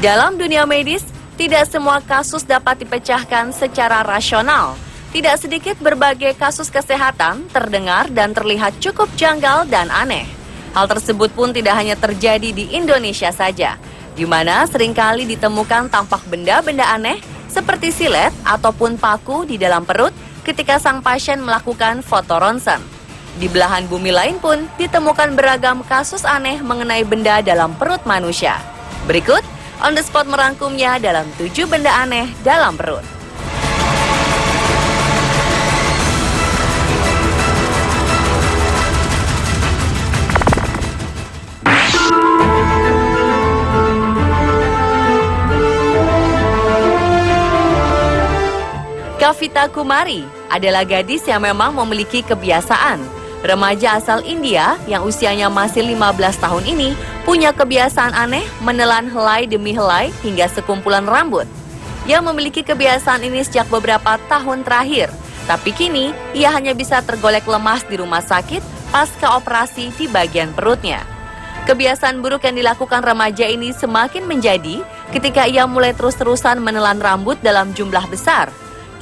dalam dunia medis, tidak semua kasus dapat dipecahkan secara rasional. Tidak sedikit berbagai kasus kesehatan terdengar dan terlihat cukup janggal dan aneh. Hal tersebut pun tidak hanya terjadi di Indonesia saja, di mana seringkali ditemukan tampak benda-benda aneh seperti silet ataupun paku di dalam perut ketika sang pasien melakukan foto ronsen. Di belahan bumi lain pun ditemukan beragam kasus aneh mengenai benda dalam perut manusia. Berikut On The Spot merangkumnya dalam 7 benda aneh dalam perut. Kavita Kumari adalah gadis yang memang memiliki kebiasaan. Remaja asal India yang usianya masih 15 tahun ini punya kebiasaan aneh menelan helai demi helai hingga sekumpulan rambut. Ia memiliki kebiasaan ini sejak beberapa tahun terakhir, tapi kini ia hanya bisa tergolek lemas di rumah sakit pasca operasi di bagian perutnya. Kebiasaan buruk yang dilakukan remaja ini semakin menjadi ketika ia mulai terus-terusan menelan rambut dalam jumlah besar.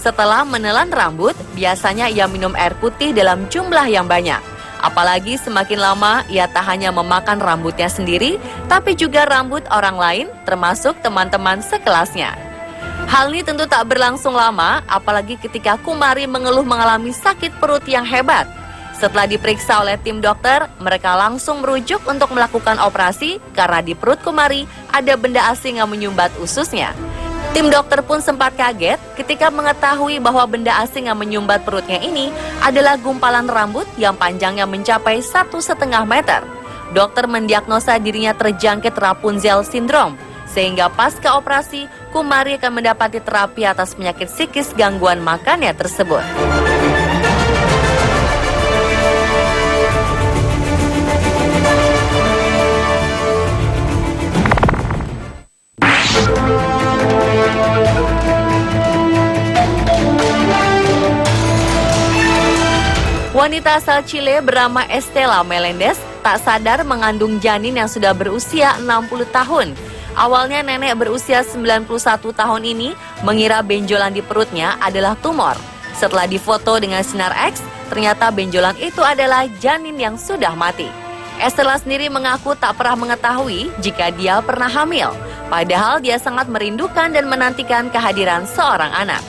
Setelah menelan rambut, biasanya ia minum air putih dalam jumlah yang banyak. Apalagi semakin lama, ia tak hanya memakan rambutnya sendiri, tapi juga rambut orang lain, termasuk teman-teman sekelasnya. Hal ini tentu tak berlangsung lama, apalagi ketika Kumari mengeluh mengalami sakit perut yang hebat. Setelah diperiksa oleh tim dokter, mereka langsung merujuk untuk melakukan operasi karena di perut Kumari ada benda asing yang menyumbat ususnya. Tim dokter pun sempat kaget ketika mengetahui bahwa benda asing yang menyumbat perutnya ini adalah gumpalan rambut yang panjangnya mencapai 1,5 meter. Dokter mendiagnosa dirinya terjangkit Rapunzel Syndrome, sehingga pasca operasi, Kumari akan mendapati terapi atas penyakit psikis gangguan makannya tersebut. Wanita asal Chile bernama Estela Melendez tak sadar mengandung janin yang sudah berusia 60 tahun. Awalnya nenek berusia 91 tahun ini mengira benjolan di perutnya adalah tumor. Setelah difoto dengan sinar X, ternyata benjolan itu adalah janin yang sudah mati. Estela sendiri mengaku tak pernah mengetahui jika dia pernah hamil. Padahal dia sangat merindukan dan menantikan kehadiran seorang anak.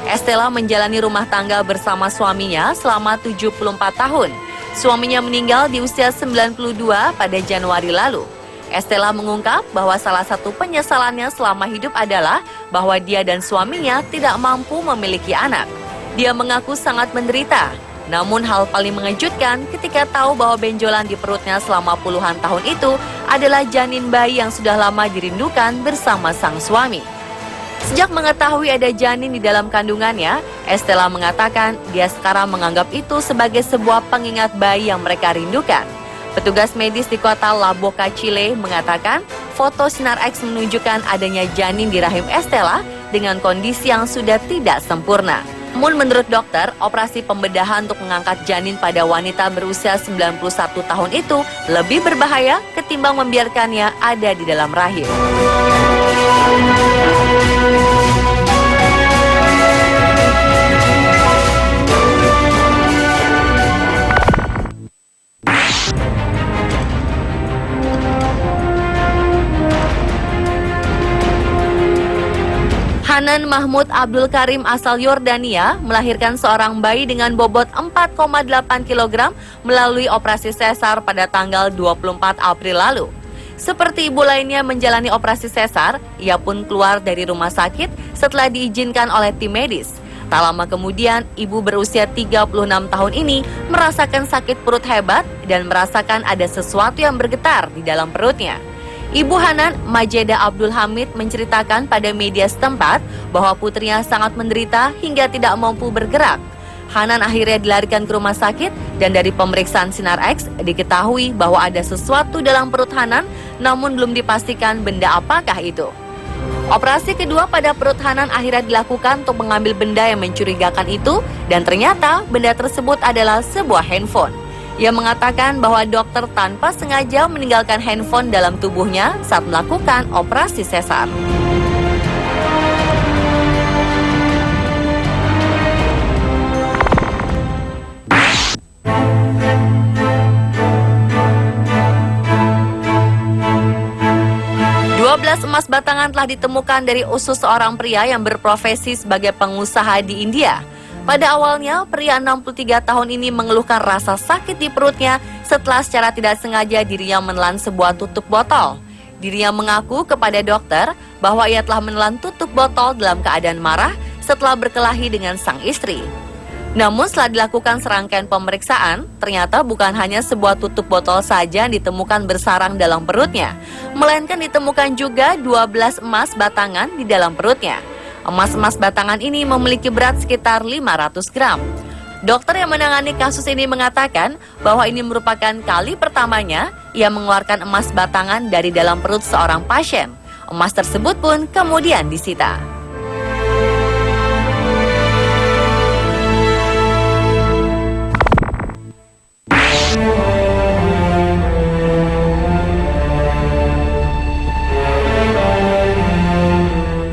Estela menjalani rumah tangga bersama suaminya selama 74 tahun. Suaminya meninggal di usia 92 pada Januari lalu. Estela mengungkap bahwa salah satu penyesalannya selama hidup adalah bahwa dia dan suaminya tidak mampu memiliki anak. Dia mengaku sangat menderita. Namun hal paling mengejutkan ketika tahu bahwa benjolan di perutnya selama puluhan tahun itu adalah janin bayi yang sudah lama dirindukan bersama sang suami. Sejak mengetahui ada janin di dalam kandungannya, Estela mengatakan dia sekarang menganggap itu sebagai sebuah pengingat bayi yang mereka rindukan. Petugas medis di kota La Boca, Chile mengatakan foto sinar X menunjukkan adanya janin di rahim Estela dengan kondisi yang sudah tidak sempurna. Namun menurut dokter, operasi pembedahan untuk mengangkat janin pada wanita berusia 91 tahun itu lebih berbahaya ketimbang membiarkannya ada di dalam rahim. Hanan Mahmud Abdul Karim asal Yordania melahirkan seorang bayi dengan bobot 4,8 kg melalui operasi sesar pada tanggal 24 April lalu. Seperti ibu lainnya menjalani operasi sesar, ia pun keluar dari rumah sakit setelah diizinkan oleh tim medis. Tak lama kemudian, ibu berusia 36 tahun ini merasakan sakit perut hebat dan merasakan ada sesuatu yang bergetar di dalam perutnya. Ibu Hanan, Majeda Abdul Hamid, menceritakan pada media setempat bahwa putrinya sangat menderita hingga tidak mampu bergerak. Hanan akhirnya dilarikan ke rumah sakit dan dari pemeriksaan sinar X diketahui bahwa ada sesuatu dalam perut Hanan, namun belum dipastikan benda apakah itu. Operasi kedua pada perut Hanan akhirnya dilakukan untuk mengambil benda yang mencurigakan itu dan ternyata benda tersebut adalah sebuah handphone. Ia mengatakan bahwa dokter tanpa sengaja meninggalkan handphone dalam tubuhnya saat melakukan operasi sesar. Emas batangan telah ditemukan dari usus seorang pria yang berprofesi sebagai pengusaha di India. Pada awalnya, pria 63 tahun ini mengeluhkan rasa sakit di perutnya setelah secara tidak sengaja dirinya menelan sebuah tutup botol. Dirinya mengaku kepada dokter bahwa ia telah menelan tutup botol dalam keadaan marah setelah berkelahi dengan sang istri. Namun setelah dilakukan serangkaian pemeriksaan, ternyata bukan hanya sebuah tutup botol saja yang ditemukan bersarang dalam perutnya, melainkan ditemukan juga 12 emas batangan di dalam perutnya. Emas-emas batangan ini memiliki berat sekitar 500 gram. Dokter yang menangani kasus ini mengatakan bahwa ini merupakan kali pertamanya ia mengeluarkan emas batangan dari dalam perut seorang pasien. Emas tersebut pun kemudian disita.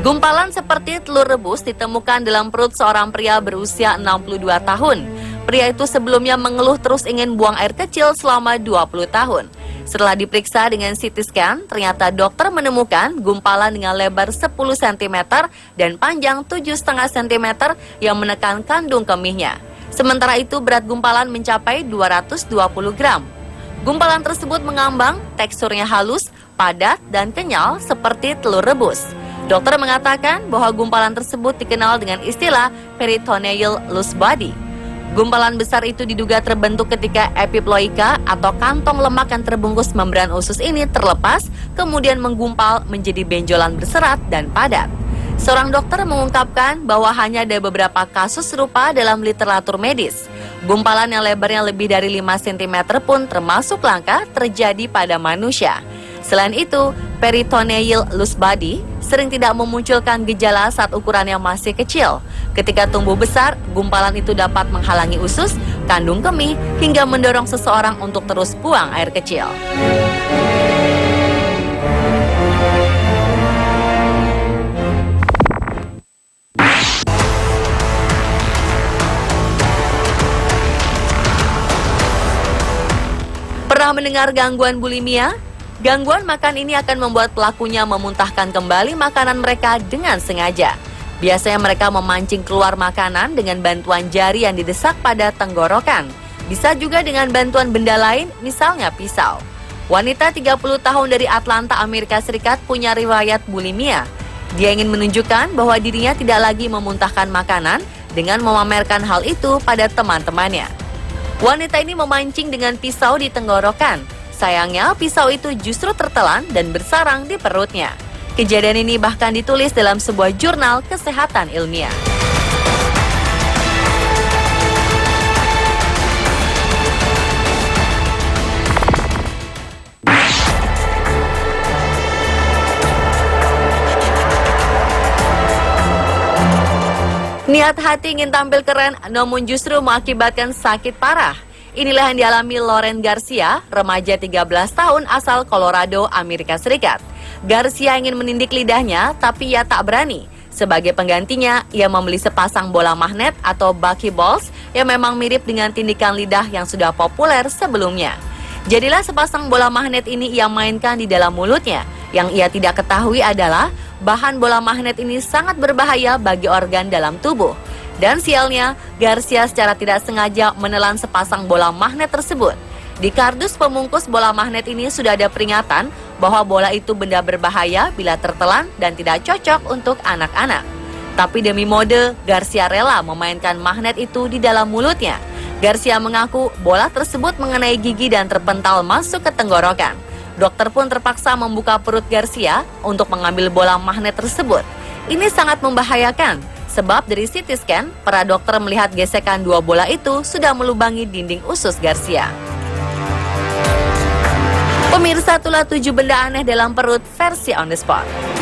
Gumpalan seperti telur rebus ditemukan dalam perut seorang pria berusia 62 tahun. Pria itu sebelumnya mengeluh terus ingin buang air kecil selama 20 tahun. Setelah diperiksa dengan CT scan, ternyata dokter menemukan gumpalan dengan lebar 10 cm dan panjang 7,5 cm yang menekan kandung kemihnya. Sementara itu berat gumpalan mencapai 220 gram. Gumpalan tersebut mengambang, teksturnya halus, padat, dan kenyal seperti telur rebus. Dokter mengatakan bahwa gumpalan tersebut dikenal dengan istilah peritoneal loose body. Gumpalan besar itu diduga terbentuk ketika epiploika atau kantong lemak yang terbungkus membran usus ini terlepas, kemudian menggumpal menjadi benjolan berserat dan padat. Seorang dokter mengungkapkan bahwa hanya ada beberapa kasus serupa dalam literatur medis. Gumpalan yang lebarnya lebih dari 5 cm pun termasuk langka terjadi pada manusia. Selain itu, peritoneal loose body sering tidak memunculkan gejala saat ukurannya masih kecil. Ketika tumbuh besar, gumpalan itu dapat menghalangi usus, kandung kemih, hingga mendorong seseorang untuk terus buang air kecil. Pernah mendengar gangguan bulimia? Gangguan makan ini akan membuat pelakunya memuntahkan kembali makanan mereka dengan sengaja. Biasanya mereka memancing keluar makanan dengan bantuan jari yang didesak pada tenggorokan. Bisa juga dengan bantuan benda lain, misalnya pisau. Wanita 30 tahun dari Atlanta, Amerika Serikat punya riwayat bulimia. Dia ingin menunjukkan bahwa dirinya tidak lagi memuntahkan makanan dengan memamerkan hal itu pada teman-temannya. Wanita ini memancing dengan pisau di tenggorokan. Sayangnya, pisau itu justru tertelan dan bersarang di perutnya. Kejadian ini bahkan ditulis dalam sebuah jurnal kesehatan ilmiah. Niat hati ingin tampil keren, namun justru mengakibatkan sakit parah. Inilah yang dialami Loren Garcia, remaja 13 tahun asal Colorado, Amerika Serikat. Garcia ingin menindik lidahnya, tapi ia tak berani. Sebagai penggantinya, ia membeli sepasang bola magnet atau buckyballs yang memang mirip dengan tindikan lidah yang sudah populer sebelumnya. Jadilah sepasang bola magnet ini ia mainkan di dalam mulutnya. Yang ia tidak ketahui adalah bahan bola magnet ini sangat berbahaya bagi organ dalam tubuh. Dan sialnya, Garcia secara tidak sengaja menelan sepasang bola magnet tersebut. Di kardus pemungkus bola magnet ini sudah ada peringatan bahwa bola itu benda berbahaya bila tertelan dan tidak cocok untuk anak-anak. Tapi demi mode, Garcia rela memainkan magnet itu di dalam mulutnya. Garcia mengaku bola tersebut mengenai gigi dan terpental masuk ke tenggorokan. Dokter pun terpaksa membuka perut Garcia untuk mengambil bola magnet tersebut. Ini sangat membahayakan. Sebab dari CT scan, para dokter melihat gesekan dua bola itu sudah melubangi dinding usus Garcia. Pemirsa, itulah 7 benda aneh dalam perut versi On The Spot.